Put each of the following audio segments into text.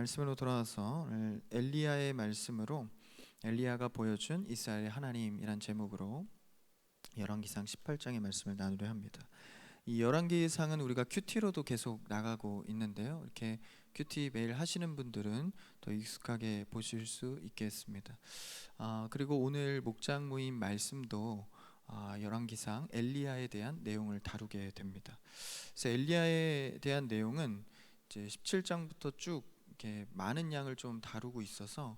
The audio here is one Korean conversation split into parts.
말씀으로 돌아와서 오늘 엘리야의 말씀으로 엘리야가 보여준 이스라엘의 하나님이란 제목으로 열왕기상 18장의 말씀을 나누려 합니다. 이 열왕기상은 우리가 큐티로도 계속 나가고 있는데요. 이렇게 큐티 매일 하시는 분들은 더 익숙하게 보실 수 있겠습니다. 그리고 오늘 목장 모임 말씀도 열왕기상 엘리야에 대한 내용을 다루게 됩니다. 그래서 엘리야에 대한 내용은 이제 17장부터 쭉 이렇게 많은 양을 좀 다루고 있어서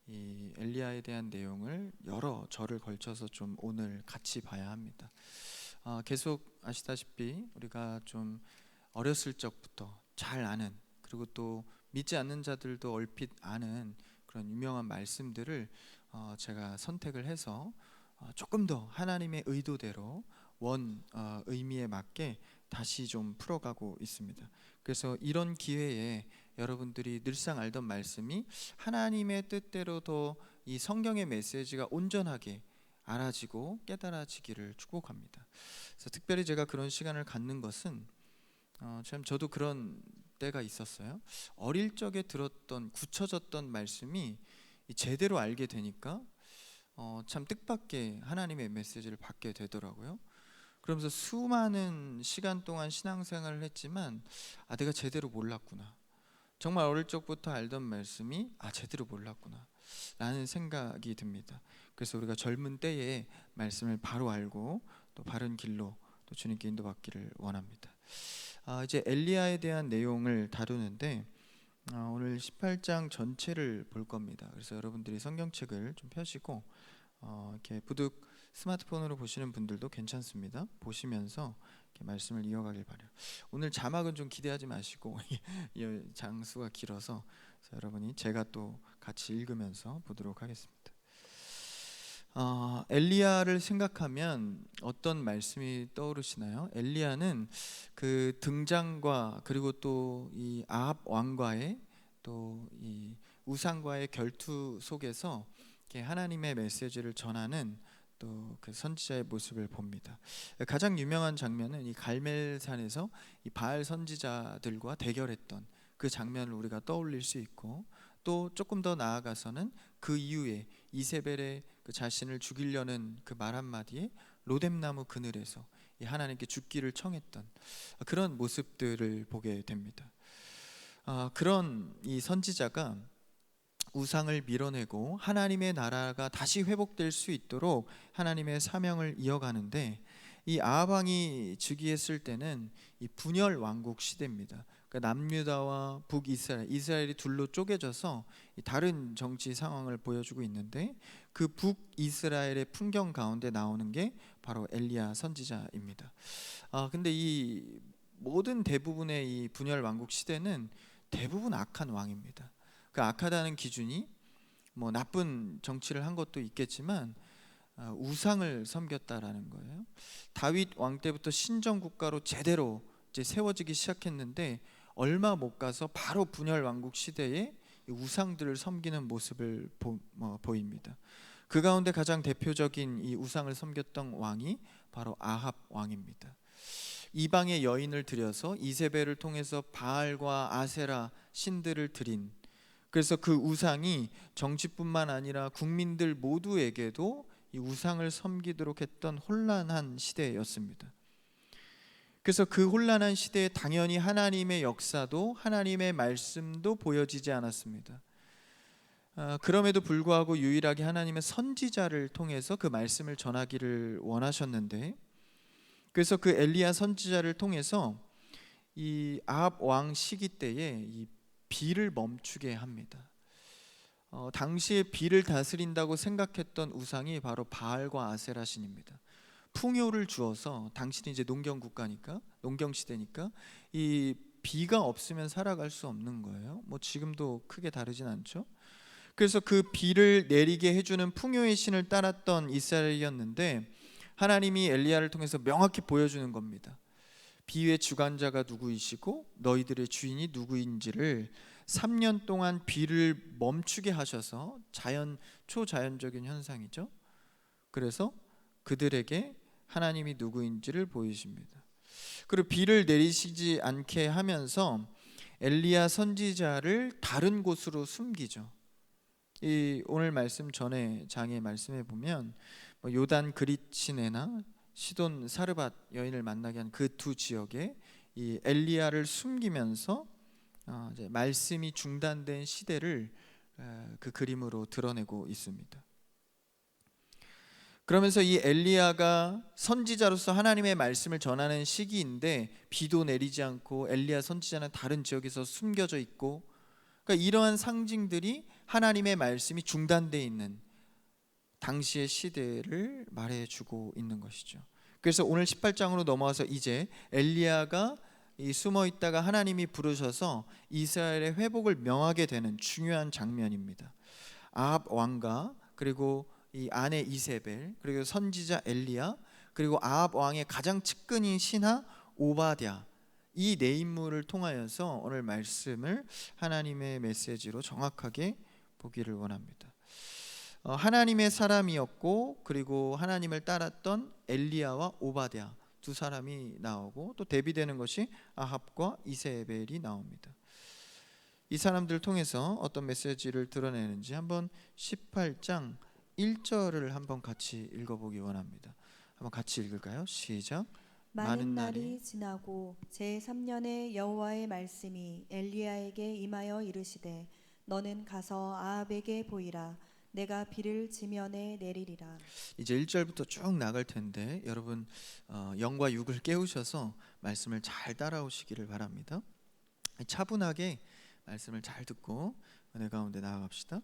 이 엘리야에 대한 내용을 여러 절을 걸쳐서 좀 오늘 같이 봐야 합니다. 계속 아시다시피 우리가 좀 어렸을 적부터 잘 아는, 그리고 또 믿지 않는 자들도 얼핏 아는 그런 유명한 말씀들을 제가 선택을 해서 조금 더 하나님의 의도대로 의미에 맞게 다시 좀 풀어가고 있습니다. 그래서 이런 기회에 여러분들이 늘상 알던 말씀이 하나님의 뜻대로 더 이 성경의 메시지가 온전하게 알아지고 깨달아지기를 축복합니다. 그래서 특별히 제가 그런 시간을 갖는 것은 참 저도 그런 때가 있었어요. 어릴 적에 들었던 굳혀졌던 말씀이 제대로 알게 되니까 참 뜻밖의 하나님의 메시지를 받게 되더라고요. 그러면서 수많은 시간 동안 신앙생활을 했지만 내가 제대로 몰랐구나, 정말 어릴 적부터 알던 말씀이 제대로 몰랐구나 라는 생각이 듭니다. 그래서 우리가 젊은 때에 말씀을 바로 알고 또 바른 길로 또 주님께 인도받기를 원합니다. 이제 엘리야에 대한 내용을 다루는데 오늘 18장 전체를 볼 겁니다. 그래서 여러분들이 성경책을 좀 펴시고 이렇게 부득 스마트폰으로 보시는 분들도 괜찮습니다. 보시면서 이렇게 말씀을 이어가길 바라요. 오늘 자막은 좀 기대하지 마시고 이 장수가 길어서 여러분이 제가 또 같이 읽으면서 보도록 하겠습니다. 엘리야를 생각하면 어떤 말씀이 떠오르시나요? 엘리야는 그 등장과 그리고 또 이 아합 왕과의 또 이 우상과의 결투 속에서 하나님의 메시지를 전하는 또 그 선지자의 모습을 봅니다. 가장 유명한 장면은 이 갈멜산에서 이 바알 선지자들과 대결했던 그 장면을 우리가 떠올릴 수 있고, 또 조금 더 나아가서는 그 이후에 이세벨의 그 자신을 죽이려는 그 말 한마디에 로뎀나무 그늘에서 이 하나님께 죽기를 청했던 그런 모습들을 보게 됩니다. 그런 이 선지자가 우상을 밀어내고 하나님의 나라가 다시 회복될 수 있도록 하나님의 사명을 이어가는데, 이 아합 왕이 즉위했을 때는 이 분열 왕국 시대입니다. 그러니까 남유다와 북이스라엘, 이스라엘이 둘로 쪼개져서 다른 정치 상황을 보여주고 있는데, 그 북이스라엘의 풍경 가운데 나오는 게 바로 엘리야 선지자입니다. 근데 이 모든 대부분의 이 분열 왕국 시대는 대부분 악한 왕입니다. 그 악하다는 기준이 뭐 나쁜 정치를 한 것도 있겠지만 우상을 섬겼다라는 거예요. 다윗 왕 때부터 신정 국가로 제대로 이제 세워지기 시작했는데 얼마 못 가서 바로 분열 왕국 시대에 우상들을 섬기는 모습을 보입니다. 그 가운데 가장 대표적인 이 우상을 섬겼던 왕이 바로 아합 왕입니다. 이방의 여인을 들여서 이세벨을 통해서 바알과 아세라 신들을 드린, 그래서 그 우상이 정치뿐만 아니라 국민들 모두에게도 이 우상을 섬기도록 했던 혼란한 시대였습니다. 그래서 그 혼란한 시대에 당연히 하나님의 역사도 하나님의 말씀도 보여지지 않았습니다. 그럼에도 불구하고 유일하게 하나님의 선지자를 통해서 그 말씀을 전하기를 원하셨는데, 그래서 그 엘리야 선지자를 통해서 이 아합 왕 시기 때에 이 비를 멈추게 합니다. 당시에 비를 다스린다고 생각했던 우상이 바로 바알과 아세라 신입니다. 풍요를 주어서, 당시는 이제 농경 국가니까, 농경 시대니까 이 비가 없으면 살아갈 수 없는 거예요. 뭐 지금도 크게 다르진 않죠. 그래서 그 비를 내리게 해주는 풍요의 신을 따랐던 이스라엘이었는데, 하나님이 엘리야를 통해서 명확히 보여주는 겁니다. 비의 주관자가 누구이시고 너희들의 주인이 누구인지를 3년 동안 비를 멈추게 하셔서, 초자연적인 현상이죠. 그래서 그들에게 하나님이 누구인지를 보이십니다. 그리고 비를 내리시지 않게 하면서 엘리야 선지자를 다른 곳으로 숨기죠. 이 오늘 말씀 전에 장에 말씀해 보면 요단 그릿시내나 시돈 사르밧 여인을 만나게 한 그 두 지역에 이 엘리야를 숨기면서 이제 말씀이 중단된 시대를 그 그림으로 드러내고 있습니다. 그러면서 이 엘리야가 선지자로서 하나님의 말씀을 전하는 시기인데 비도 내리지 않고 엘리야 선지자는 다른 지역에서 숨겨져 있고, 그러니까 이러한 상징들이 하나님의 말씀이 중단되어 있는 당시의 시대를 말해주고 있는 것이죠. 그래서 오늘 18장으로 넘어와서 이제 엘리야가 숨어 있다가 하나님이 부르셔서 이스라엘의 회복을 명하게 되는 중요한 장면입니다. 아합 왕과 그리고 이 아내 이세벨, 그리고 선지자 엘리야, 그리고 아합 왕의 가장 측근인 신하 오바댜, 이 네 인물을 통하여서 오늘 말씀을 하나님의 메시지로 정확하게 보기를 원합니다. 하나님의 사람이었고 그리고 하나님을 따랐던 엘리야와 오바댜 두 사람이 나오고, 또 대비되는 것이 아합과 이세벨이 나옵니다. 이 사람들을 통해서 어떤 메시지를 드러내는지 한번 18장 1절을 한번 같이 읽어보기 원합니다. 한번 같이 읽을까요? 시작. 많은 날이 지나고 제3년에 여호와의 말씀이 엘리야에게 임하여 이르시되 너는 가서 아합에게 보이라. 내가 비를 지면에 내리리라. 이제 1절부터 쭉 나갈 텐데 여러분 영과 육을 깨우셔서 말씀을 잘 따라오시기를 바랍니다. 차분하게 말씀을 잘 듣고 은혜 가운데 나아갑시다.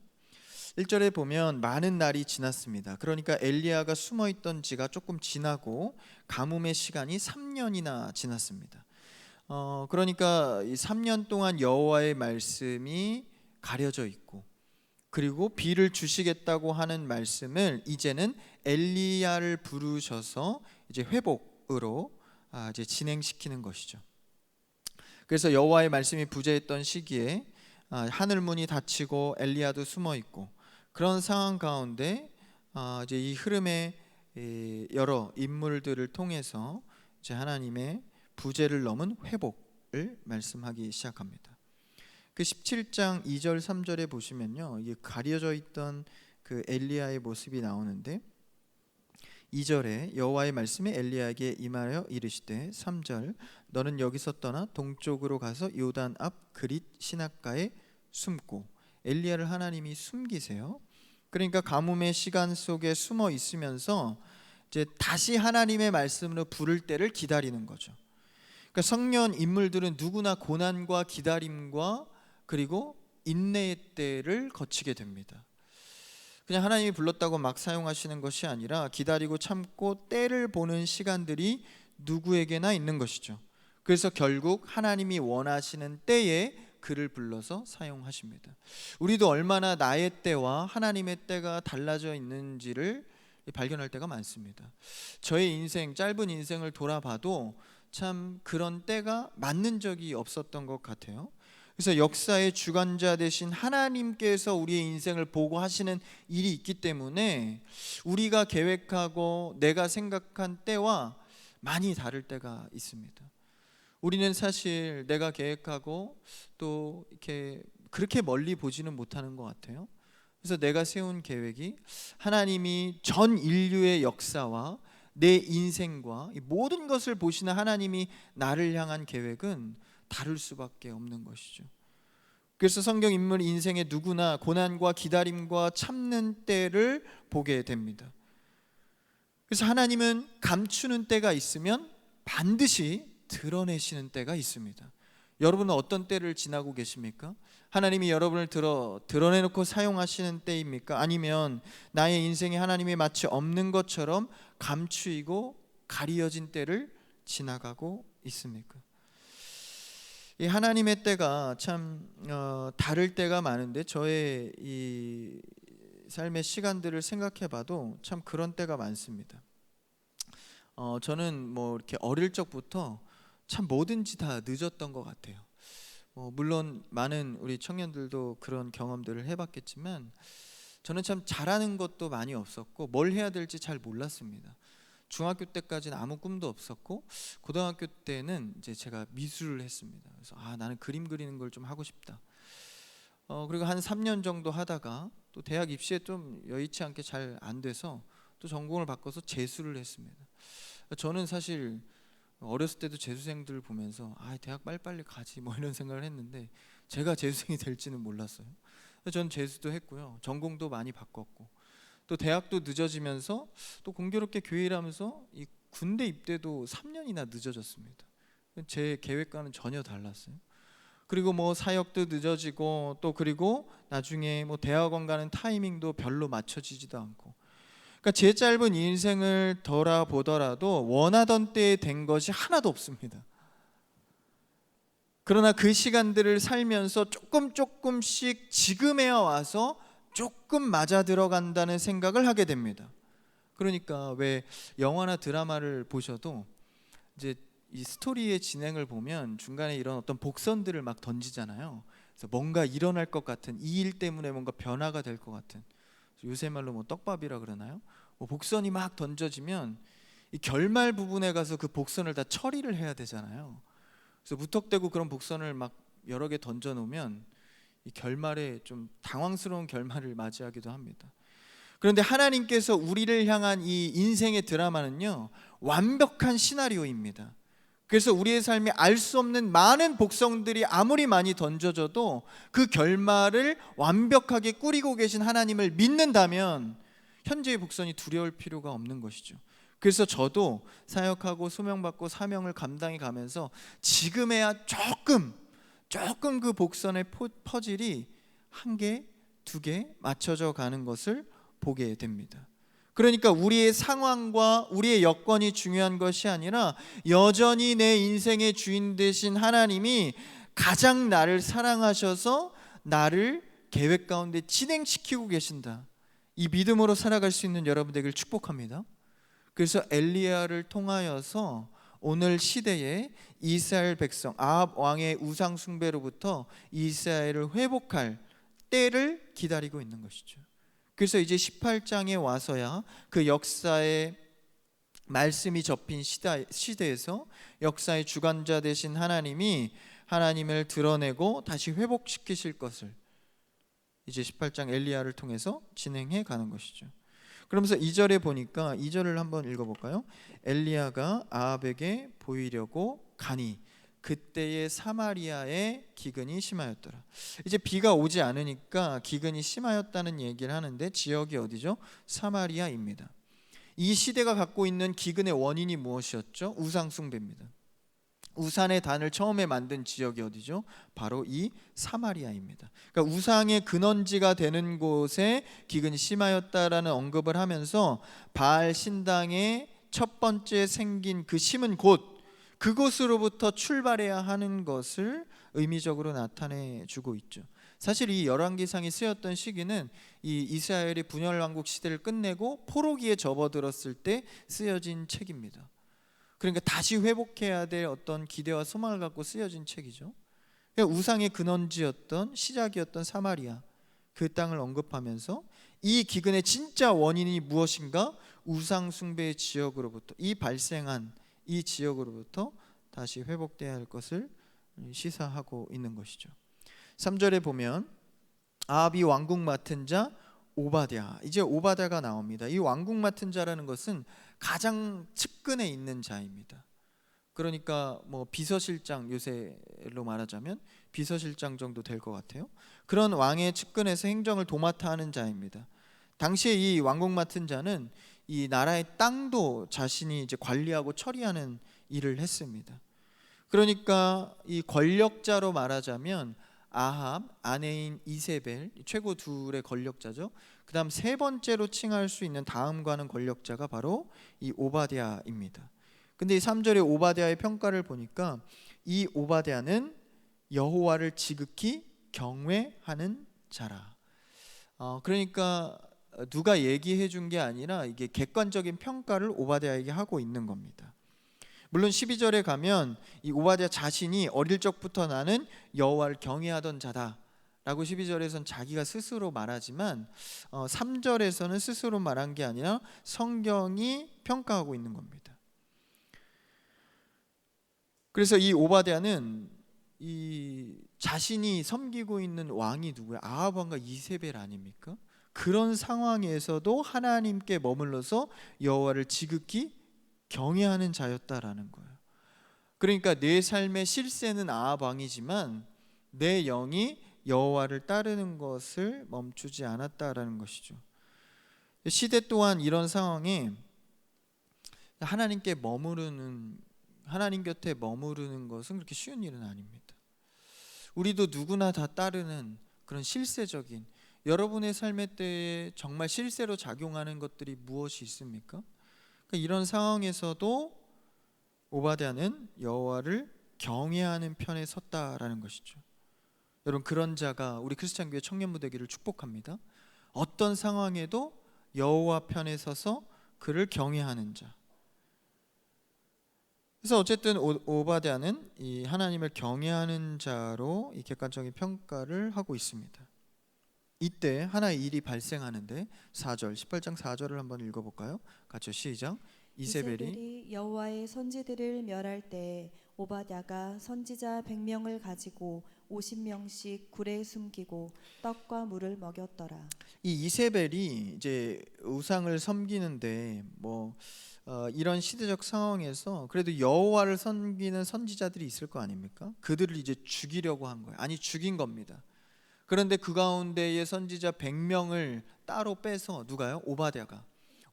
1절에 보면 많은 날이 지났습니다. 그러니까 엘리야가 숨어있던 지가 조금 지나고 가뭄의 시간이 3년이나 지났습니다. 그러니까 이 3년 동안 여호와의 말씀이 가려져 있고, 그리고 비를 주시겠다고 하는 말씀을 이제는 엘리야를 부르셔서 이제 회복으로 이제 진행시키는 것이죠. 그래서 여호와의 말씀이 부재했던 시기에 하늘 문이 닫히고 엘리야도 숨어 있고, 그런 상황 가운데 이제 이 흐름의 여러 인물들을 통해서 이제 하나님의 부재를 넘은 회복을 말씀하기 시작합니다. 그 17장 2절 3절에 보시면요, 이게 가려져 있던 그 엘리야의 모습이 나오는데 2절에 여호와의 말씀이 엘리야에게 임하여 이르시되 3절 너는 여기서 떠나 동쪽으로 가서 요단 앞 그릿 시냇가에 숨고, 엘리야를 하나님이 숨기세요. 그러니까 가뭄의 시간 속에 숨어 있으면서 이제 다시 하나님의 말씀으로 부를 때를 기다리는 거죠. 그러니까 성령 인물들은 누구나 고난과 기다림과 그리고 인내의 때를 거치게 됩니다. 그냥 하나님이 불렀다고 막 사용하시는 것이 아니라 기다리고 참고 때를 보는 시간들이 누구에게나 있는 것이죠. 그래서 결국 하나님이 원하시는 때에 그를 불러서 사용하십니다. 우리도 얼마나 나의 때와 하나님의 때가 달라져 있는지를 발견할 때가 많습니다. 저의 인생, 짧은 인생을 돌아봐도 참 그런 때가 맞는 적이 없었던 것 같아요. 그래서 역사의 주관자 되신 하나님께서 우리의 인생을 보고 하시는 일이 있기 때문에 우리가 계획하고 내가 생각한 때와 많이 다를 때가 있습니다. 우리는 사실 내가 계획하고 또 이렇게 그렇게 멀리 보지는 못하는 것 같아요. 그래서 내가 세운 계획이 하나님이 전 인류의 역사와 내 인생과 이 모든 것을 보시는 하나님이 나를 향한 계획은 다를 수밖에 없는 것이죠. 그래서 성경 인물 인생의 누구나 고난과 기다림과 참는 때를 보게 됩니다. 그래서 하나님은 감추는 때가 있으면 반드시 드러내시는 때가 있습니다. 여러분은 어떤 때를 지나고 계십니까? 하나님이 여러분을 드러내놓고 사용하시는 때입니까? 아니면 나의 인생에 하나님이 마치 없는 것처럼 감추이고 가리어진 때를 지나가고 있습니까? 이 하나님의 때가 참 다를 때가 많은데 저의 이 삶의 시간들을 생각해봐도 참 그런 때가 많습니다. 저는 뭐 이렇게 어릴 적부터 참 뭐든지 다 늦었던 것 같아요. 물론 많은 우리 청년들도 그런 경험들을 해봤겠지만 저는 참 잘하는 것도 많이 없었고 뭘 해야 될지 잘 몰랐습니다. 중학교 때까지는 아무 꿈도 없었고 고등학교 때는 이제 제가 미술을 했습니다. 그래서 나는 그림 그리는 걸 좀 하고 싶다. 그리고 한 3년 정도 하다가 또 대학 입시에 좀 여의치 않게 잘 안 돼서 또 전공을 바꿔서 재수를 했습니다. 저는 사실 어렸을 때도 재수생들 보면서 대학 빨리빨리 가지 뭐 이런 생각을 했는데 제가 재수생이 될지는 몰랐어요. 전 재수도 했고요. 전공도 많이 바꿨고 또 대학도 늦어지면서 또 공교롭게 교회 일하면서 이 군대 입대도 3년이나 늦어졌습니다. 제 계획과는 전혀 달랐어요. 그리고 뭐 사역도 늦어지고 또 그리고 나중에 뭐 대학원 가는 타이밍도 별로 맞춰지지도 않고, 그러니까 제 짧은 인생을 돌아보더라도 원하던 때에 된 것이 하나도 없습니다. 그러나 그 시간들을 살면서 조금씩 지금에 와서 조금 맞아 들어간다는 생각을 하게 됩니다. 그러니까 왜 영화나 드라마를 보셔도 이제 이 스토리의 진행을 보면 중간에 이런 어떤 복선들을 막 던지잖아요. 그래서 뭔가 일어날 것 같은, 이 일 때문에 뭔가 변화가 될 것 같은, 요새 말로 뭐 떡밥이라 그러나요? 뭐 복선이 막 던져지면 이 결말 부분에 가서 그 복선을 다 처리를 해야 되잖아요. 그래서 무턱대고 그런 복선을 막 여러 개 던져 놓으면 이 결말에 좀 당황스러운 결말을 맞이하기도 합니다. 그런데 하나님께서 우리를 향한 이 인생의 드라마는요, 완벽한 시나리오입니다. 그래서 우리의 삶에 알 수 없는 많은 복성들이 아무리 많이 던져져도 그 결말을 완벽하게 꾸리고 계신 하나님을 믿는다면 현재의 복선이 두려울 필요가 없는 것이죠. 그래서 저도 사역하고 소명받고 사명을 감당해 가면서 지금에야 조금 그 복선의 퍼즐이 한 개, 두 개 맞춰져 가는 것을 보게 됩니다. 그러니까 우리의 상황과 우리의 여건이 중요한 것이 아니라 여전히 내 인생의 주인 되신 하나님이 가장 나를 사랑하셔서 나를 계획 가운데 진행시키고 계신다. 이 믿음으로 살아갈 수 있는 여러분 되기를 축복합니다. 그래서 엘리야를 통하여서 오늘 시대에 이스라엘 백성, 아합 왕의 우상 숭배로부터 이스라엘을 회복할 때를 기다리고 있는 것이죠. 그래서 이제 18장에 와서야 그 역사의 말씀이 접힌 시대에서 역사의 주관자 되신 하나님이 하나님을 드러내고 다시 회복시키실 것을 이제 18장 엘리야를 통해서 진행해 가는 것이죠. 그러면서 2절에 보니까 2절을 한번 읽어볼까요? 엘리야가 아합에게 보이려고 가니 그때의 사마리아의 기근이 심하였더라. 이제 비가 오지 않으니까 기근이 심하였다는 얘기를 하는데 지역이 어디죠? 사마리아입니다. 이 시대가 갖고 있는 기근의 원인이 무엇이었죠? 우상 숭배입니다. 우산의 단을 처음에 만든 지역이 어디죠? 바로 이 사마리아입니다. 그러니까 우상의 근원지가 되는 곳에 기근이 심하였다라는 언급을 하면서 바알 신당의 첫 번째 생긴 그 심은 곳, 그곳으로부터 출발해야 하는 것을 의미적으로 나타내 주고 있죠. 사실 이 열왕기상이 쓰였던 시기는 이 이스라엘이 분열 왕국 시대를 끝내고 포로기에 접어들었을 때 쓰여진 책입니다. 그러니까 다시 회복해야 될 어떤 기대와 소망을 갖고 쓰여진 책이죠. 그러니까 우상의 근원지였던 시작이었던 사마리아, 그 땅을 언급하면서 이 기근의 진짜 원인이 무엇인가? 우상 숭배의 지역으로부터, 이 발생한 이 지역으로부터 다시 회복돼야 할 것을 시사하고 있는 것이죠. 3절에 보면 아합이 왕궁 맡은 자 오바댜, 이제 오바댜가 나옵니다. 이 왕궁 맡은 자라는 것은 가장 측근에 있는 자입니다. 그러니까 뭐 비서실장, 요새로 말하자면 비서실장 정도 될 것 같아요. 그런 왕의 측근에서 행정을 도맡아 하는 자입니다. 당시에 이 왕궁 맡은 자는 이 나라의 땅도 자신이 이제 관리하고 처리하는 일을 했습니다. 그러니까 이 권력자로 말하자면 아합, 아내인 이세벨, 최고 둘의 권력자죠. 그 다음 세 번째로 칭할 수 있는 다음가는 권력자가 바로 이 오바댜입니다. 근데 이 3절의 오바댜의 평가를 보니까 이 오바댜는 여호와를 지극히 경외하는 자라. 그러니까 누가 얘기해 준 게 아니라 이게 객관적인 평가를 오바댜에게 하고 있는 겁니다. 물론 12절에 가면 이 오바댜 자신이 어릴 적부터 나는 여호와를 경외하던 자다 라고 12절에서는 자기가 스스로 말하지만 3절에서는 스스로 말한 게 아니라 성경이 평가하고 있는 겁니다. 그래서 이 오바댜는 이 자신이 섬기고 있는 왕이 누구야? 아합 왕과 이세벨 아닙니까? 그런 상황에서도 하나님께 머물러서 여호와를 지극히 경외하는 자였다라는 거예요. 그러니까 내 삶의 실세는 아합 왕이지만 내 영이 여호와를 따르는 것을 멈추지 않았다라는 것이죠. 시대 또한 이런 상황에 하나님 곁에 머무르는 것은 그렇게 쉬운 일은 아닙니다. 우리도 누구나 다 따르는 그런 실세적인, 여러분의 삶의 때에 정말 실세로 작용하는 것들이 무엇이 있습니까? 그러니까 이런 상황에서도 오바댜는 여호와를 경외하는 편에 섰다라는 것이죠. 여러분, 그런 자가 우리 크리스찬 교회 청년부 되기를 축복합니다. 어떤 상황에도 여호와 편에 서서 그를 경외하는 자. 그래서 어쨌든 오바댜는 이 하나님을 경외하는 자로 이 객관적인 평가를 하고 있습니다. 이때 하나의 일이 발생하는데 4절 18장 4절을 한번 읽어볼까요? 같이 시작. 이세벨이 여호와의 선지들을 멸할 때 오바댜가 선지자 100명을 가지고 50명씩 굴에 숨기고 떡과 물을 먹였더라. 이 이세벨이 이제 우상을 섬기는데 이런 시대적 상황에서 그래도 여호와를 섬기는 선지자들이 있을 거 아닙니까? 그들을 이제 죽이려고 한 거예요. 아니, 죽인 겁니다. 그런데 그 가운데의 선지자 100명을 따로 빼서 누가요? 오바댜가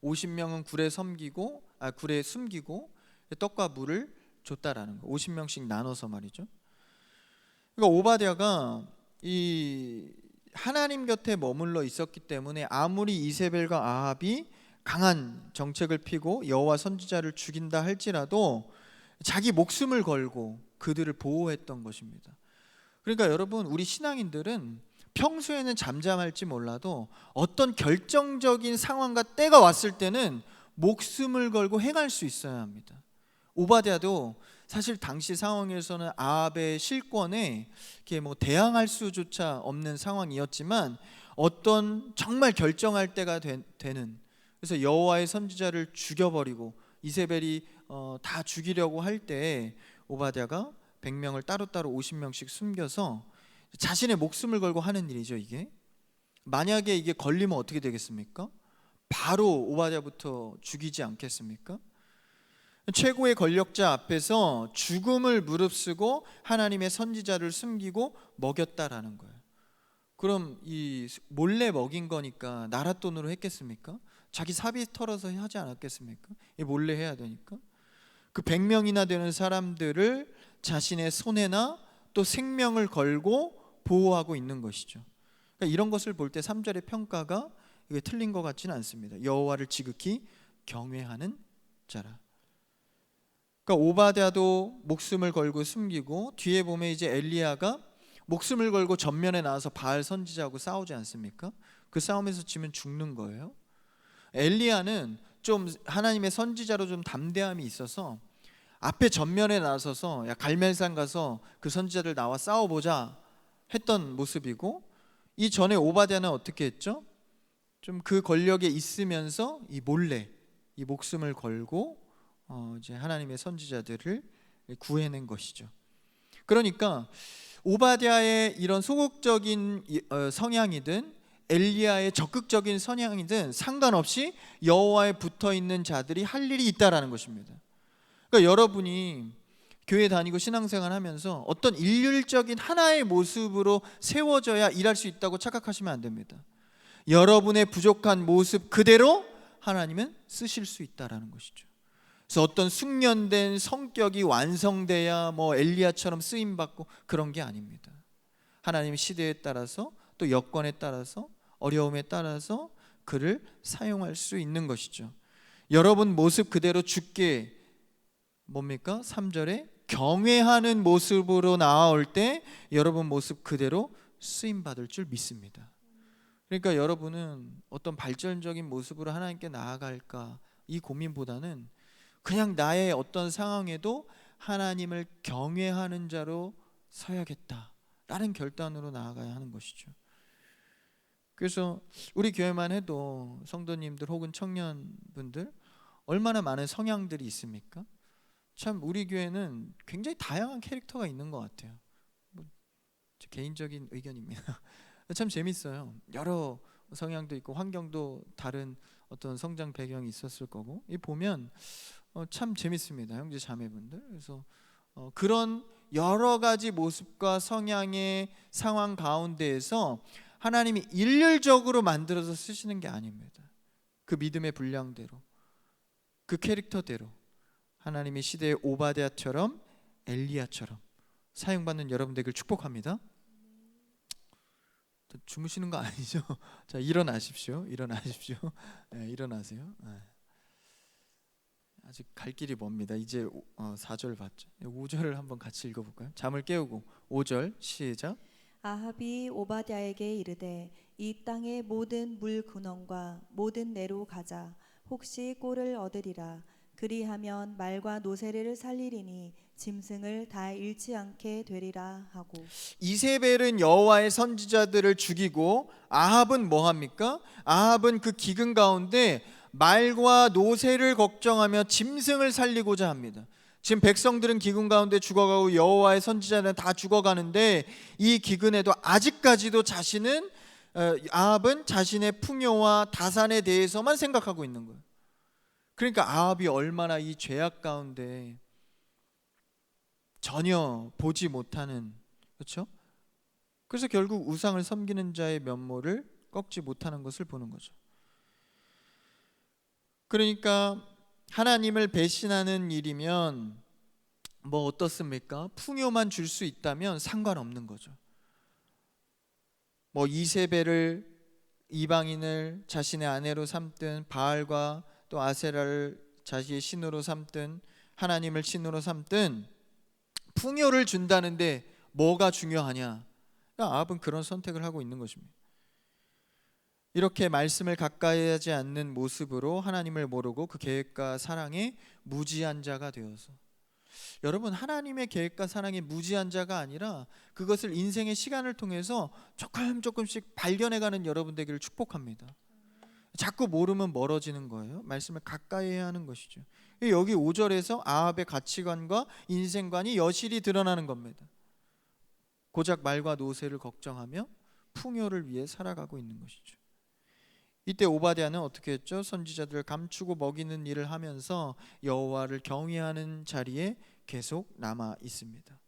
50명은 굴에 숨기고 떡과 물을 줬다라는 거. 50명씩 나눠서 말이죠. 그러니까 오바댜가 이 하나님 곁에 머물러 있었기 때문에 아무리 이세벨과 아합이 강한 정책을 피고 여호와 선지자를 죽인다 할지라도 자기 목숨을 걸고 그들을 보호했던 것입니다. 그러니까 여러분, 우리 신앙인들은 평소에는 잠잠할지 몰라도 어떤 결정적인 상황과 때가 왔을 때는 목숨을 걸고 행할 수 있어야 합니다. 오바댜도 사실 당시 상황에서는 아합의 실권에 이렇게 대항할 수조차 없는 상황이었지만 어떤 정말 결정할 때가 되는, 그래서 여호와의 선지자를 죽여버리고 이세벨이 다 죽이려고 할 때 오바댜가 100명을 따로따로 50명씩 숨겨서 자신의 목숨을 걸고 하는 일이죠. 이게 만약에 이게 걸리면 어떻게 되겠습니까? 바로 오바댜부터 죽이지 않겠습니까? 최고의 권력자 앞에서 죽음을 무릅쓰고 하나님의 선지자를 숨기고 먹였다라는 거예요. 그럼 이 몰래 먹인 거니까 나라 돈으로 했겠습니까? 자기 사비 털어서 하지 않았겠습니까? 몰래 해야 되니까. 그 100명이나 되는 사람들을 자신의 손해나 또 생명을 걸고 보호하고 있는 것이죠. 그러니까 이런 것을 볼 때 3절의 평가가 이게 틀린 것 같지는 않습니다. 여호와를 지극히 경외하는 자라. 그러니까 오바댜도 목숨을 걸고 숨기고, 뒤에 보면 이제 엘리야가 목숨을 걸고 전면에 나와서 바알 선지자하고 싸우지 않습니까? 그 싸움에서 지면 죽는 거예요. 엘리야는 좀 하나님의 선지자로 좀 담대함이 있어서 앞에 전면에 나서서 야, 갈멜산 가서 그 선지자들 나와 싸워보자 했던 모습이고, 이 전에 오바댜는 어떻게 했죠? 좀 그 권력에 있으면서 이 몰래 이 목숨을 걸고 이제 하나님의 선지자들을 구해낸 것이죠. 그러니까 오바댜의 이런 소극적인 성향이든 엘리야의 적극적인 성향이든 상관없이 여호와에 붙어있는 자들이 할 일이 있다라는 것입니다. 그러니까 여러분이 교회 다니고 신앙생활 하면서 어떤 일률적인 하나의 모습으로 세워져야 일할 수 있다고 착각하시면 안 됩니다. 여러분의 부족한 모습 그대로 하나님은 쓰실 수 있다라는 것이죠. 그래서 어떤 숙련된 성격이 완성돼야 엘리야처럼 쓰임받고 그런 게 아닙니다. 하나님의 시대에 따라서 또 여건에 따라서 어려움에 따라서 그를 사용할 수 있는 것이죠. 여러분 모습 그대로 주께 뭡니까? 3절에 경외하는 모습으로 나아올 때 여러분 모습 그대로 쓰임받을 줄 믿습니다. 그러니까 여러분은 어떤 발전적인 모습으로 하나님께 나아갈까 이 고민보다는 그냥 나의 어떤 상황에도 하나님을 경외하는 자로 서야겠다 라는 결단으로 나아가야 하는 것이죠. 그래서 우리 교회만 해도 성도님들 혹은 청년분들 얼마나 많은 성향들이 있습니까? 참 우리 교회는 굉장히 다양한 캐릭터가 있는 것 같아요. 뭐 제 개인적인 의견입니다. 참 재밌어요. 여러 성향도 있고 환경도 다른 어떤 성장 배경이 있었을 거고 이 보면 참 재밌습니다, 형제 자매분들. 그래서 그런 여러 가지 모습과 성향의 상황 가운데에서 하나님이 일률적으로 만들어서 쓰시는 게 아닙니다. 그 믿음의 분량대로, 그 캐릭터대로 하나님이 시대의 오바댜처럼 엘리야처럼 사용받는 여러분 되길 축복합니다. 주무시는 거 아니죠? 자, 일어나십시오. 일어나십시오. 네, 일어나세요. 네. 아직 갈 길이 멉니다. 이제 4절 봤죠. 5절을 한번 같이 읽어볼까요? 잠을 깨우고 5절 시작. 아합이 오바댜에게 이르되 이 땅의 모든 물 근원과 모든 내로 가자. 혹시 꼴을 얻으리라. 그리하면 말과 노새를 살리리니 짐승을 다 잃지 않게 되리라 하고. 이세벨은 여호와의 선지자들을 죽이고 아합은 뭐 합니까? 아합은 그 기근 가운데 말과 노새를 걱정하며 짐승을 살리고자 합니다. 지금 백성들은 기근 가운데 죽어가고 여호와의 선지자는 다 죽어가는데 이 기근에도 아직까지도 아합은 자신의 풍요와 다산에 대해서만 생각하고 있는 거예요. 그러니까 아합이 얼마나 이 죄악 가운데 전혀 보지 못하는, 그렇죠? 그래서 결국 우상을 섬기는 자의 면모를 꺾지 못하는 것을 보는 거죠. 그러니까 하나님을 배신하는 일이면 뭐 어떻습니까? 풍요만 줄 수 있다면 상관없는 거죠. 뭐 이세벨을 이방인을 자신의 아내로 삼든 바알과 또 아세라를 자신의 신으로 삼든 하나님을 신으로 삼든 풍요를 준다는데 뭐가 중요하냐? 아합은 그런 선택을 하고 있는 것입니다. 이렇게 말씀을 가까이 하지 않는 모습으로 하나님을 모르고 그 계획과 사랑에 무지한 자가 되어서, 여러분 하나님의 계획과 사랑에 무지한 자가 아니라 그것을 인생의 시간을 통해서 조금씩 발견해가는 여러분 되기를 축복합니다. 자꾸 모르면 멀어지는 거예요. 말씀을 가까이 해야 하는 것이죠. 여기 5절에서 아합의 가치관과 인생관이 여실히 드러나는 겁니다. 고작 말과 노새를 걱정하며 풍요를 위해 살아가고 있는 것이죠. 이때 오바댜는 어떻게 했죠? 선지자들을 감추고 먹이는 일을 하면서 여호와를 경외하는 자리에 계속 남아 있습니다.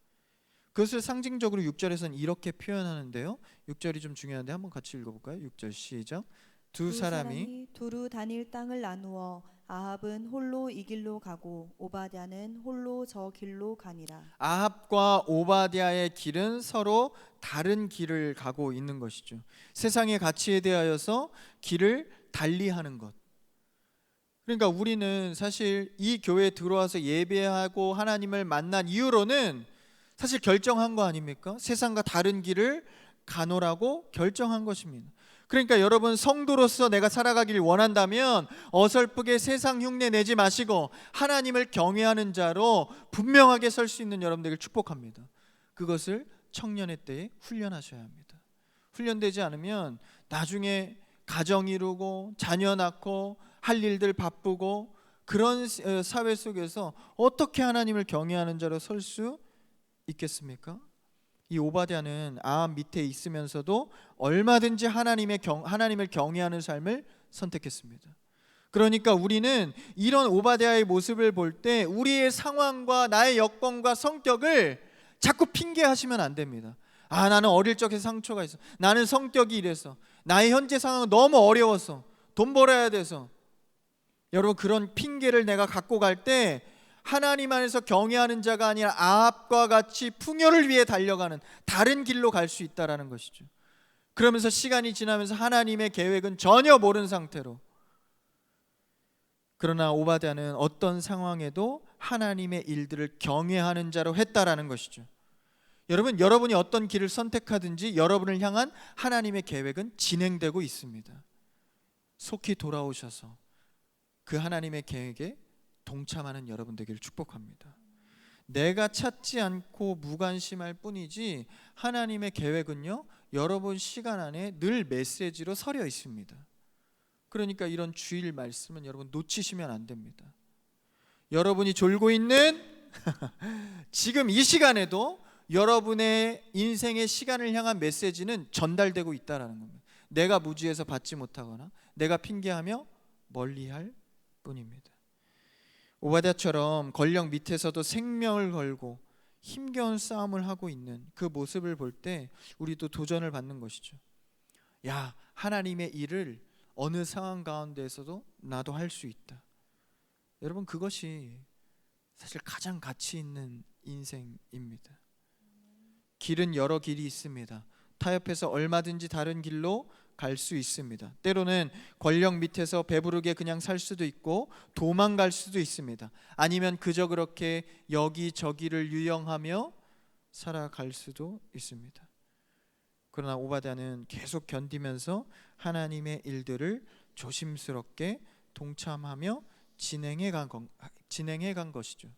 그것을 상징적으로 6절에서는 이렇게 표현하는데요. 6절이 좀 중요한데 한번 같이 읽어볼까요? 6절 시작. 두 사람이 두루 다닐 땅을 나누어 아합은 홀로 이 길로 가고 오바댜는 홀로 저 길로 가니라. 아합과 오바댜의 길은 서로 다른 길을 가고 있는 것이죠. 세상의 가치에 대하여서 길을 달리하는 것. 그러니까 우리는 사실 이 교회에 들어와서 예배하고 하나님을 만난 이후로는 사실 결정한 거 아닙니까? 세상과 다른 길을 가노라고 결정한 것입니다. 그러니까 여러분 성도로서 내가 살아가길 원한다면 어설프게 세상 흉내 내지 마시고 하나님을 경외하는 자로 분명하게 설 수 있는 여러분들을 축복합니다. 그것을 청년의 때에 훈련하셔야 합니다. 훈련되지 않으면 나중에 가정 이루고 자녀 낳고 할 일들 바쁘고 그런 사회 속에서 어떻게 하나님을 경외하는 자로 설 수 있겠습니까? 이 오바댜는 아합 밑에 있으면서도 얼마든지 하나님을 경외하는 삶을 선택했습니다. 그러니까 우리는 이런 오바댜의 모습을 볼 때 우리의 상황과 나의 여건과 성격을 자꾸 핑계하시면 안 됩니다. 나는 어릴 적에 상처가 있어. 나는 성격이 이래서. 나의 현재 상황은 너무 어려워서. 돈 벌어야 돼서. 여러분 그런 핑계를 내가 갖고 갈 때 하나님 안에서 경외하는 자가 아니라 아합과 같이 풍요를 위해 달려가는 다른 길로 갈 수 있다라는 것이죠. 그러면서 시간이 지나면서 하나님의 계획은 전혀 모르는 상태로, 그러나 오바댜는 어떤 상황에도 하나님의 일들을 경외하는 자로 했다라는 것이죠. 여러분이 어떤 길을 선택하든지 여러분을 향한 하나님의 계획은 진행되고 있습니다. 속히 돌아오셔서 그 하나님의 계획에 동참하는 여러분 되기를 축복합니다. 내가 찾지 않고 무관심할 뿐이지 하나님의 계획은요, 여러분 시간 안에 늘 메시지로 서려 있습니다. 그러니까 이런 주일 말씀은 여러분 놓치시면 안 됩니다. 여러분이 졸고 있는 지금 이 시간에도 여러분의 인생의 시간을 향한 메시지는 전달되고 있다라는 겁니다. 내가 무지해서 받지 못하거나 내가 핑계하며 멀리할 뿐입니다. 오바댜처럼 권력 밑에서도 생명을 걸고 힘겨운 싸움을 하고 있는 그 모습을 볼 때 우리도 도전을 받는 것이죠. 야, 하나님의 일을 어느 상황 가운데에서도 나도 할 수 있다. 여러분, 그것이 사실 가장 가치 있는 인생입니다. 길은 여러 길이 있습니다. 타협해서 얼마든지 다른 길로 갈 수 있습니다. 때로는 권력 밑에서 배부르게 그냥 살 수도 있고 도망갈 수도 있습니다. 아니면 그저 그렇게 여기저기를 유영하며 살아갈 수도 있습니다. 그러나 오바댜는 계속 견디면서 하나님의 일들을 조심스럽게 동참하며 진행해 간 것이죠.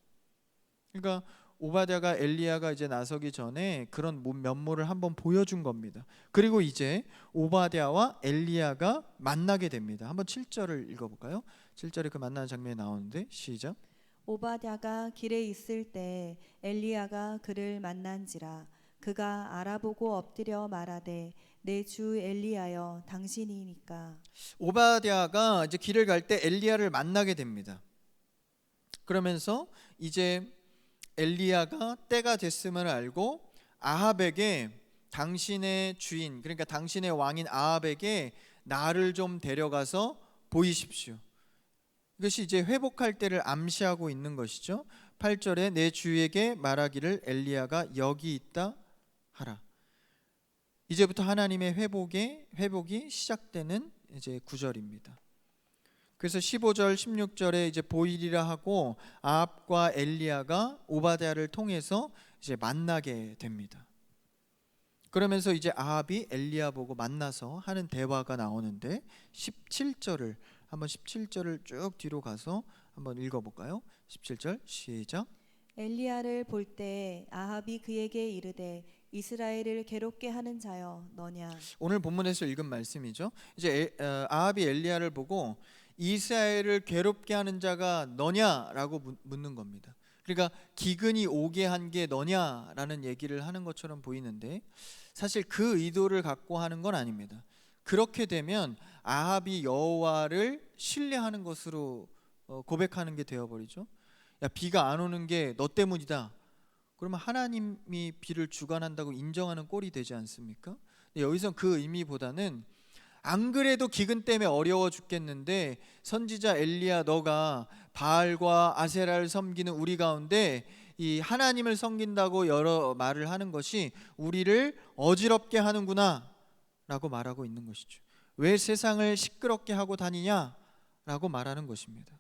그러니까 오바댜가 엘리야가 이제 나서기 전에 그런 면모를 한번 보여준 겁니다. 그리고 이제 오바댜와 엘리야가 만나게 됩니다. 한번 7절을 읽어볼까요? 7절에 그 만나는 장면이 나오는데 시작. 오바댜가 길에 있을 때 엘리야가 그를 만난지라. 그가 알아보고 엎드려 말하되 내 주 엘리야여 당신이니까. 오바댜가 이제 길을 갈 때 엘리야를 만나게 됩니다. 그러면서 이제 엘리야가 때가 됐음을 알고 아합에게 당신의 주인, 그러니까 당신의 왕인 아합에게 나를 좀 데려가서 보이십시오. 이것이 이제 회복할 때를 암시하고 있는 것이죠. 8절에 내 주에게 말하기를 엘리야가 여기 있다 하라. 이제부터 하나님의 회복이 시작되는 이제 구절입니다. 그래서 15절 16절에 이제 보이리라 하고 아합과 엘리야가 오바댜를 통해서 이제 만나게 됩니다. 그러면서 이제 아합이 엘리야 보고 만나서 하는 대화가 나오는데 17절을 쭉 뒤로 가서 한번 읽어볼까요? 17절 시작. 엘리야를 볼 때 아합이 그에게 이르되 이스라엘을 괴롭게 하는 자여 너냐. 오늘 본문에서 읽은 말씀이죠. 이제 아합이 엘리야를 보고 이스라엘을 괴롭게 하는 자가 너냐라고 묻는 겁니다. 그러니까 기근이 오게 한 게 너냐라는 얘기를 하는 것처럼 보이는데 사실 그 의도를 갖고 하는 건 아닙니다. 그렇게 되면 아합이 여호와를 신뢰하는 것으로 고백하는 게 되어버리죠. 야, 비가 안 오는 게 너 때문이다. 그러면 하나님이 비를 주관한다고 인정하는 꼴이 되지 않습니까? 여기서 그 의미보다는 안 그래도 기근 때문에 어려워 죽겠는데 선지자 엘리야 너가 바알과 아세라를 섬기는 우리 가운데 이 하나님을 섬긴다고 여러 말을 하는 것이 우리를 어지럽게 하는구나 라고 말하고 있는 것이죠. 왜 세상을 시끄럽게 하고 다니냐 라고 말하는 것입니다.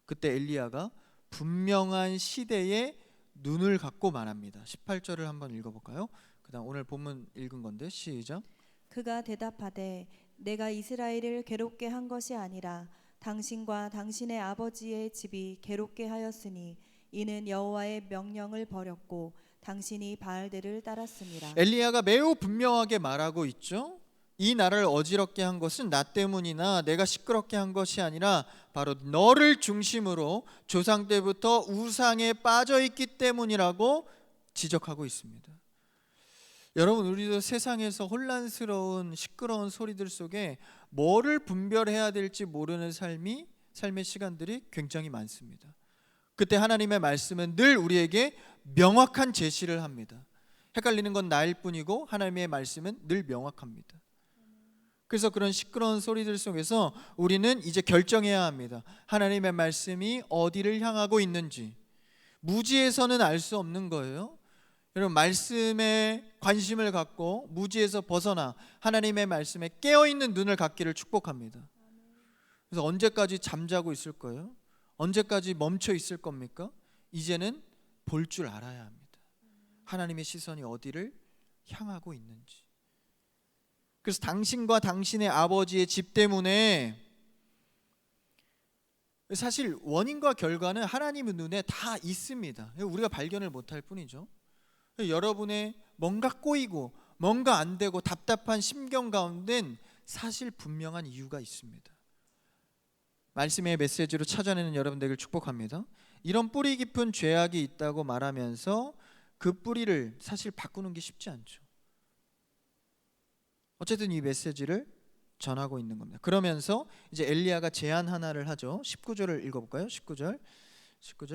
그때 엘리야가 분명한 시대에 눈을 갖고 말합니다. 18절을 한번 읽어볼까요? 그 다음 오늘 본문 읽은 건데 시작. 그가 대답하되 내가 이스라엘을 괴롭게 한 것이 아니라 당신과 당신의 아버지의 집이 괴롭게 하였으니 이는 여호와의 명령을 버렸고 당신이 바알들을 따랐습니다. 엘리야가 매우 분명하게 말하고 있죠. 이 나라를 어지럽게 한 것은 나 때문이나 내가 시끄럽게 한 것이 아니라 바로 너를 중심으로 조상 때부터 우상에 빠져 있기 때문이라고 지적하고 있습니다. 여러분, 우리도 세상에서 혼란스러운 시끄러운 소리들 속에 뭐를 분별해야 될지 모르는 삶의 시간들이 굉장히 많습니다. 그때 하나님의 말씀은 늘 우리에게 명확한 제시를 합니다. 헷갈리는 건 나일 뿐이고 하나님의 말씀은 늘 명확합니다. 그래서 그런 시끄러운 소리들 속에서 우리는 이제 결정해야 합니다. 하나님의 말씀이 어디를 향하고 있는지. 무지에서는 알 수 없는 거예요. 여러분, 말씀에 관심을 갖고 무지에서 벗어나 하나님의 말씀에 깨어있는 눈을 갖기를 축복합니다. 그래서 언제까지 잠자고 있을 거예요? 언제까지 멈춰 있을 겁니까? 이제는 볼 줄 알아야 합니다. 하나님의 시선이 어디를 향하고 있는지. 그래서 당신과 당신의 아버지의 집 때문에 사실 원인과 결과는 하나님의 눈에 다 있습니다. 우리가 발견을 못할 뿐이죠. 여러분의 뭔가 꼬이고 뭔가 안 되고 답답한 심경 가운데는 사실 분명한 이유가 있습니다. 말씀의 메시지로 찾아내는 여러분 되길 축복합니다. 이런 뿌리 깊은 죄악이 있다고 말하면서 그 뿌리를 사실 바꾸는 게 쉽지 않죠. 어쨌든 이 메시지를 전하고 있는 겁니다. 그러면서 이제 엘리야가 제안 하나를 하죠. 19절을 읽어볼까요? 19절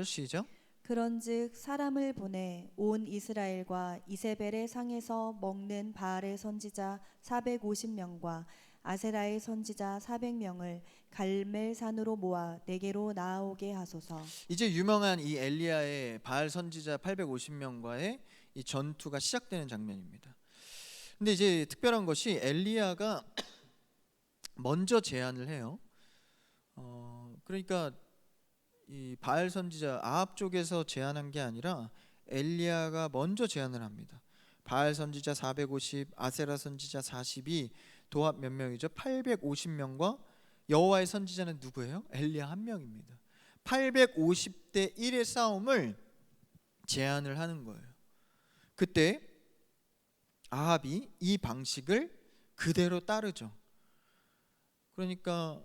시작. 그런즉 사람을 보내 온 이스라엘과 이세벨의 상에서 먹는 바알의 선지자 450명과 아세라의 선지자 400명을 갈멜산으로 모아 내게로 나아오게 하소서. 이제 유명한 이 엘리야의 바알 선지자 850명과의 이 전투가 시작되는 장면입니다. 근데 이제 특별한 것이 엘리야가 먼저 제안을 해요. 그러니까 이 바알 선지자 아합 쪽에서 제안한 게 아니라 엘리야가 먼저 제안을 합니다. 바알 선지자 450, 아세라 선지자 40이 도합 몇 명이죠? 850명과 여호와의 선지자는 누구예요? 엘리야 한 명입니다. 850대 1의 싸움을 제안을 하는 거예요. 그때 아합이 이 방식을 그대로 따르죠. 그러니까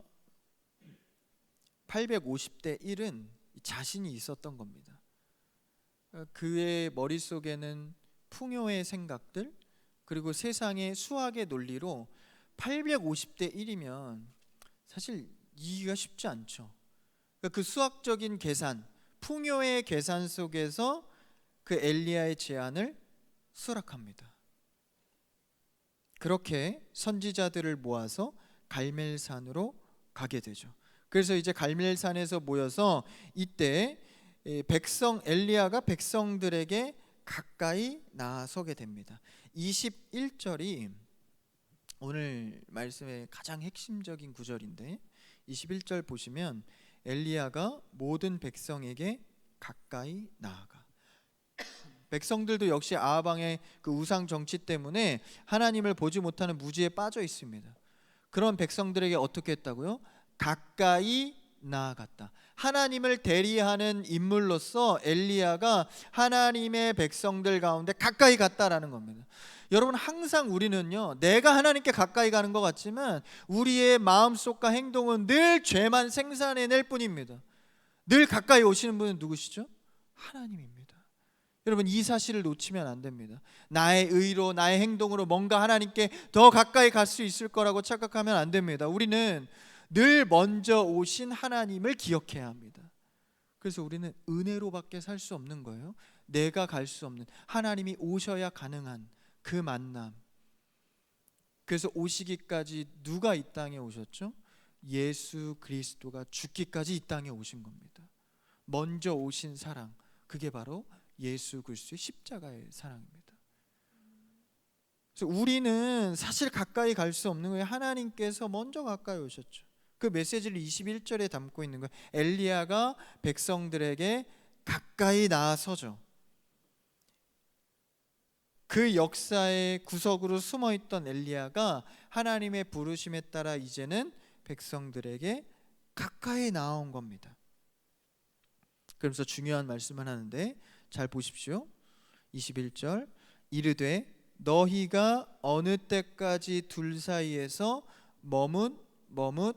850대 1은 자신이 있었던 겁니다. 그의 머릿속에는 풍요의 생각들 그리고 세상의 수학의 논리로 850대 1이면 사실 이기가 쉽지 않죠. 그 수학적인 계산, 풍요의 계산 속에서 그 엘리야의 제안을 수락합니다. 그렇게 선지자들을 모아서 갈멜산으로 가게 되죠. 그래서 이제 갈멜산에서 모여서 이때 엘리야가 백성들에게 가까이 나서게 됩니다. 21절이 오늘 말씀의 가장 핵심적인 구절인데 21절 보시면 엘리야가 모든 백성에게 가까이 나아가. 백성들도 역시 아합 왕의 그 우상 정치 때문에 하나님을 보지 못하는 무지에 빠져 있습니다. 그런 백성들에게 어떻게 했다고요? 가까이 나아갔다. 하나님을 대리하는 인물로서 엘리야가 하나님의 백성들 가운데 가까이 갔다라는 겁니다. 여러분 항상 우리는요 내가 하나님께 가까이 가는 것 같지만 우리의 마음속과 행동은 늘 죄만 생산해낼 뿐입니다. 늘 가까이 오시는 분은 누구시죠? 하나님입니다. 여러분 이 사실을 놓치면 안 됩니다. 나의 의로 나의 행동으로 뭔가 하나님께 더 가까이 갈 수 있을 거라고 착각하면 안 됩니다. 우리는 늘 먼저 오신 하나님을 기억해야 합니다. 그래서 우리는 은혜로밖에 살 수 없는 거예요. 내가 갈 수 없는 하나님이 오셔야 가능한 그 만남. 그래서 오시기까지 누가 이 땅에 오셨죠? 예수 그리스도가 죽기까지 이 땅에 오신 겁니다. 먼저 오신 사랑, 그게 바로 예수 그리스도의 십자가의 사랑입니다. 그래서 우리는 사실 가까이 갈 수 없는 거예요. 하나님께서 먼저 가까이 오셨죠. 그 메시지를 21절에 담고 있는 거예요. 엘리야가 백성들에게 가까이 나아서죠. 그 역사의 구석으로 숨어있던 엘리야가 하나님의 부르심에 따라 이제는 백성들에게 가까이 나온 겁니다. 그러면서 중요한 말씀을 하는데 잘 보십시오. 21절 이르되 너희가 어느 때까지 둘 사이에서 머뭇하려느냐.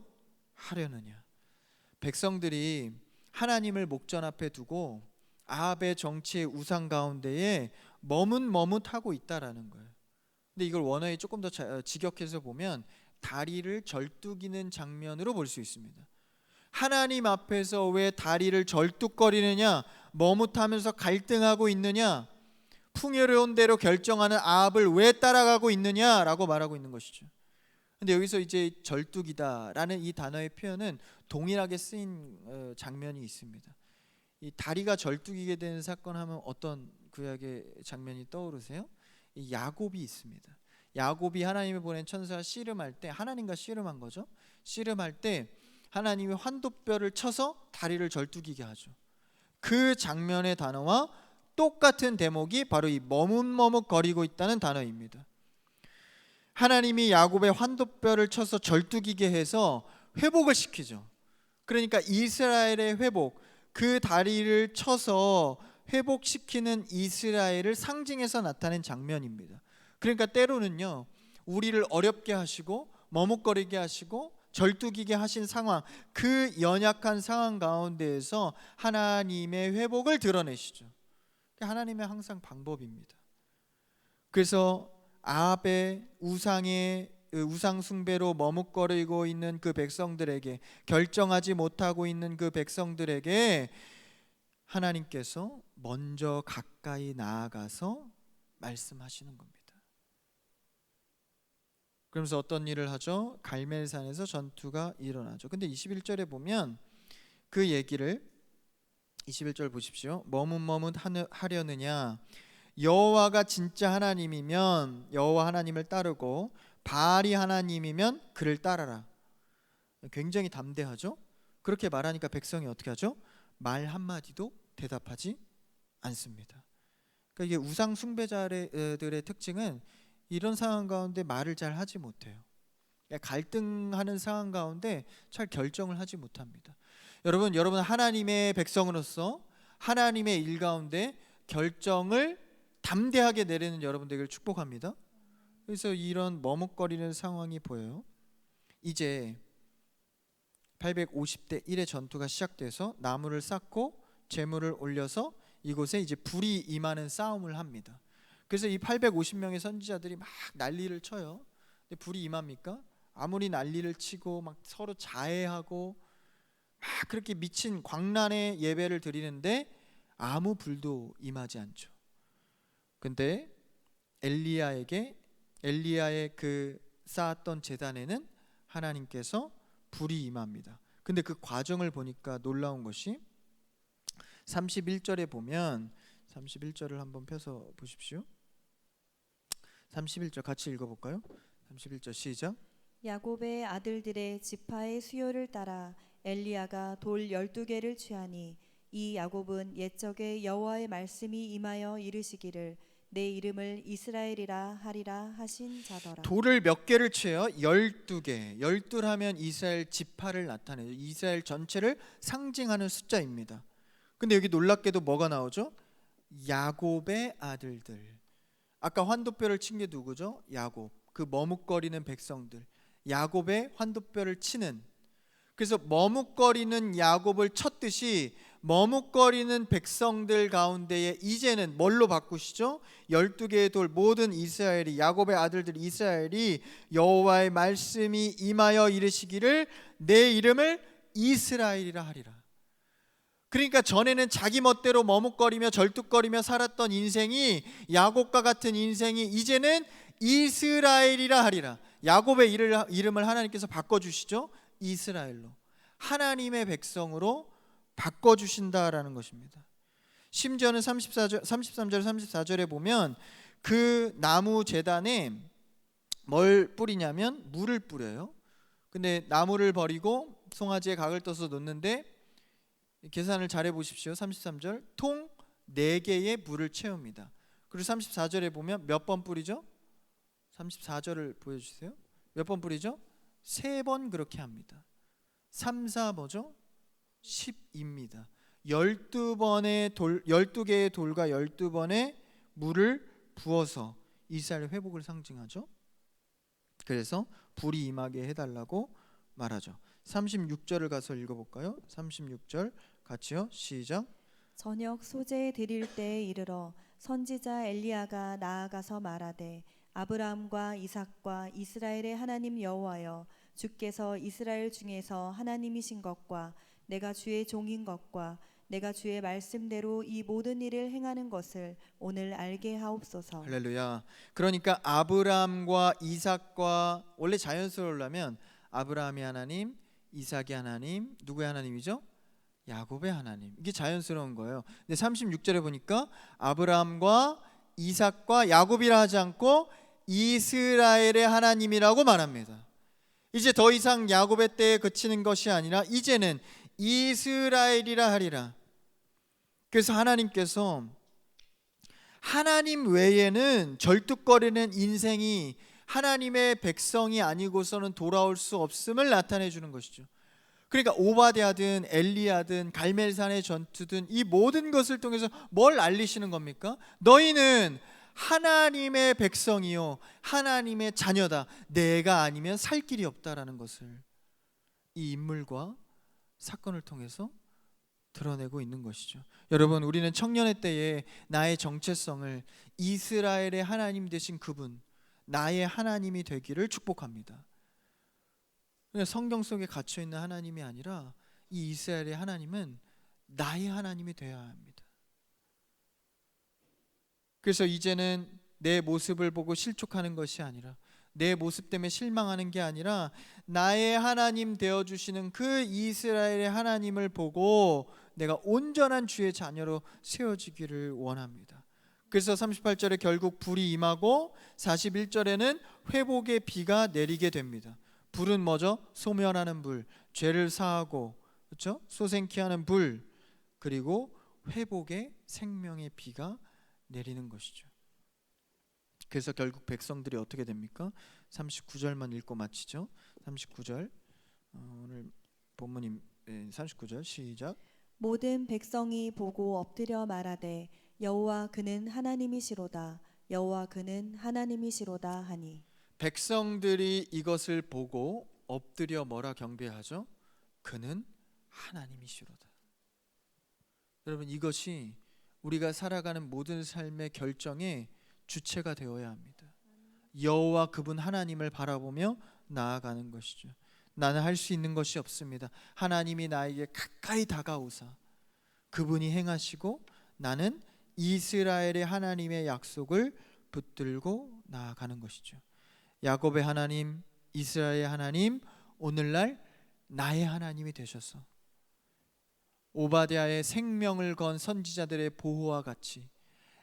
백성들이 하나님을 목전 앞에 두고 아합의 정치의 우상 가운데에 머뭇하고 있다라는 거예요. 근데 이걸 원어에 조금 더 직역해서 보면 다리를 절뚝이는 장면으로 볼 수 있습니다. 하나님 앞에서 왜 다리를 절뚝거리느냐, 머뭇하면서 갈등하고 있느냐, 풍요로운 대로 결정하는 아합을 왜 따라가고 있느냐라고 말하고 있는 것이죠. 근데 여기서 이제 절뚝이다라는 이 단어의 표현은 동일하게 쓰인 장면이 있습니다. 이 다리가 절뚝이게 되는 사건 하면 어떤 구약의 장면이 떠오르세요? 이 야곱이 있습니다. 야곱이 하나님이 보낸 천사 씨름할 때, 하나님과 씨름한 거죠. 씨름할 때 하나님이 환도뼈를 쳐서 다리를 절뚝이게 하죠. 그 장면의 단어와 똑같은 대목이 바로 이 머뭇거리고 있다는 단어입니다. 하나님이 야곱의 환도뼈를 쳐서 절뚝이게 해서 회복을 시키죠. 그러니까 이스라엘의 회복, 그 다리를 쳐서 회복시키는 이스라엘을 상징해서 나타낸 장면입니다. 그러니까 때로는요, 우리를 어렵게 하시고 머뭇거리게 하시고 절뚝이게 하신 상황, 그 연약한 상황 가운데에서 하나님의 회복을 드러내시죠. 하나님의 항상 방법입니다. 그래서 아합의 우상 숭배로 머뭇거리고 있는 그 백성들에게, 결정하지 못하고 있는 그 백성들에게 하나님께서 먼저 가까이 나아가서 말씀하시는 겁니다. 그러면서 어떤 일을 하죠? 갈멜산에서 전투가 일어나죠. 근데 21절에 보면 그 얘기를, 21절 보십시오. 머뭇머뭇하려느냐, 여호와가 진짜 하나님이면 여호와 하나님을 따르고 바알이 하나님이면 그를 따라라. 굉장히 담대하죠. 그렇게 말하니까 백성이 어떻게 하죠? 말 한마디도 대답하지 않습니다. 그러니까 이게 우상 숭배자들의 특징은 이런 상황 가운데 말을 잘 하지 못해요. 갈등하는 상황 가운데 잘 결정을 하지 못합니다. 여러분 하나님의 백성으로서 하나님의 일 가운데 결정을 담대하게 내리는 여러분 되기를 축복합니다. 그래서 이런 머뭇거리는 상황이 보여요. 이제 850대 1의 전투가 시작돼서 나무를 쌓고 제물을 올려서 이곳에 이제 불이 임하는 싸움을 합니다. 그래서 이 850명의 선지자들이 막 난리를 쳐요. 근데 불이 임합니까? 아무리 난리를 치고 막 서로 자해하고 막 그렇게 미친 광란의 예배를 드리는데 아무 불도 임하지 않죠. 근데 엘리야의 그 쌓았던 제단에는 하나님께서 불이 임합니다. 근데 그 과정을 보니까 놀라운 것이 31절에 보면, 31절을 한번 펴서 보십시오. 31절 같이 읽어볼까요? 31절 시작. 야곱의 아들들의 지파의 수요를 따라 엘리야가 돌 12개를 취하니 이 야곱은 옛적에 여호와의 말씀이 임하여 이르시기를 내 이름을 이스라엘이라 하리라 하신 자더라. 돌을 몇 개를 취해요? 12개. 12하면 이스라엘 지파를 나타내죠. 이스라엘 전체를 상징하는 숫자입니다. 근데 여기 놀랍게도 뭐가 나오죠? 야곱의 아들들. 아까 환도뼈를 친 게 누구죠? 야곱. 그 머뭇거리는 백성들. 야곱의 환도뼈를 치는. 그래서 머뭇거리는 야곱을 쳤듯이 머뭇거리는 백성들 가운데에 이제는 뭘로 바꾸시죠? 12개의 돌, 모든 이스라엘이, 야곱의 아들들 이스라엘이 여호와의 말씀이 임하여 이르시기를 내 이름을 이스라엘이라 하리라. 그러니까 전에는 자기 멋대로 머뭇거리며 절뚝거리며 살았던 인생이, 야곱과 같은 인생이 이제는 이스라엘이라 하리라. 야곱의 이름을 하나님께서 바꿔주시죠. 이스라엘로, 하나님의 백성으로 바꿔주신다라는 것입니다. 심지어는 33절 34절에 보면 그 나무 제단에 뭘 뿌리냐면 물을 뿌려요. 근데 나무를 버리고 송아지에 각을 떠서 놓는데, 계산을 잘 해보십시오. 33절 통 4개의 물을 채웁니다. 그리고 34절에 보면 몇 번 뿌리죠? 34절을 보여주세요. 몇 번 뿌리죠? 3번 그렇게 합니다. 3, 4 뭐죠? 10입니다. 12개의 돌과 12번의 물을 부어서 이스라엘 회복을 상징하죠. 그래서 불이 임하게 해달라고 말하죠. 36절을 가서 읽어볼까요? 36절 같이요. 시작. 저녁 소재 드릴 때에 이르러 선지자 엘리야가 나아가서 말하되 아브라함과 이삭과 이스라엘의 하나님 여호와여, 주께서 이스라엘 중에서 하나님이신 것과 내가 주의 종인 것과 내가 주의 말씀대로 이 모든 일을 행하는 것을 오늘 알게 하옵소서. 할렐루야. 그러니까 아브라함과 이삭과, 원래 자연스러우려면 아브라함이 하나님, 이삭이 하나님, 누구의 하나님이죠? 야곱의 하나님. 이게 자연스러운 거예요. 근데 36절에 보니까 아브라함과 이삭과 야곱이라 하지 않고 이스라엘의 하나님이라고 말합니다. 이제 더 이상 야곱의 때에 그치는 것이 아니라 이제는 이스라엘이라 하리라. 그래서 하나님께서 하나님 외에는 절뚝거리는 인생이 하나님의 백성이 아니고서는 돌아올 수 없음을 나타내 주는 것이죠. 그러니까 오바댜든 엘리야든 갈멜산의 전투든 이 모든 것을 통해서 뭘 알리시는 겁니까? 너희는 하나님의 백성이요 하나님의 자녀다. 내가 아니면 살 길이 없다라는 것을 이 인물과 사건을 통해서 드러내고 있는 것이죠. 여러분, 우리는 청년의 때에 나의 정체성을 이스라엘의 하나님 되신 그분, 나의 하나님이 되기를 축복합니다. 성경 속에 갇혀 있는 하나님이 아니라 이 이스라엘의 하나님은 나의 하나님이 되어야 합니다. 그래서 이제는 내 모습을 보고 실족하는 것이 아니라, 내 모습 때문에 실망하는 게 아니라 나의 하나님 되어주시는 그 이스라엘의 하나님을 보고 내가 온전한 주의 자녀로 세워지기를 원합니다. 그래서 38절에 결국 불이 임하고 41절에는 회복의 비가 내리게 됩니다. 불은 뭐죠? 소멸하는 불, 죄를 사하고, 그렇죠? 소생케 하는 불, 그리고 회복의 생명의 비가 내리는 것이죠. 그래서 결국 백성들이 어떻게 됩니까? 39절만 읽고 마치죠. 39절, 오늘 본문이 39절 시작. 모든 백성이 보고 엎드려 말하되 여호와 그는 하나님이시로다. 여호와 그는 하나님이시로다 하니. 백성들이 이것을 보고 엎드려 뭐라 경배하죠? 그는 하나님이시로다. 여러분, 이것이 우리가 살아가는 모든 삶의 결정의 주체가 되어야 합니다. 여호와 그분 하나님을 바라보며 나아가는 것이죠. 나는 할 수 있는 것이 없습니다. 하나님이 나에게 가까이 다가오사 그분이 행하시고 나는 이스라엘의 하나님의 약속을 붙들고 나아가는 것이죠. 야곱의 하나님, 이스라엘의 하나님, 오늘날 나의 하나님이 되셔서 오바댜의 생명을 건 선지자들의 보호와 같이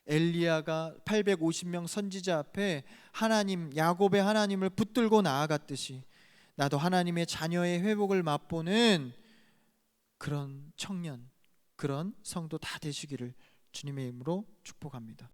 엘리야가 850명 선지자 앞에 하나님, 야곱의 하나님을 붙들고 나아갔듯이 나도 하나님의 자녀의 회복을 맛보는 그런 청년, 그런 성도 다 되시기를 주님의 이름으로 축복합니다.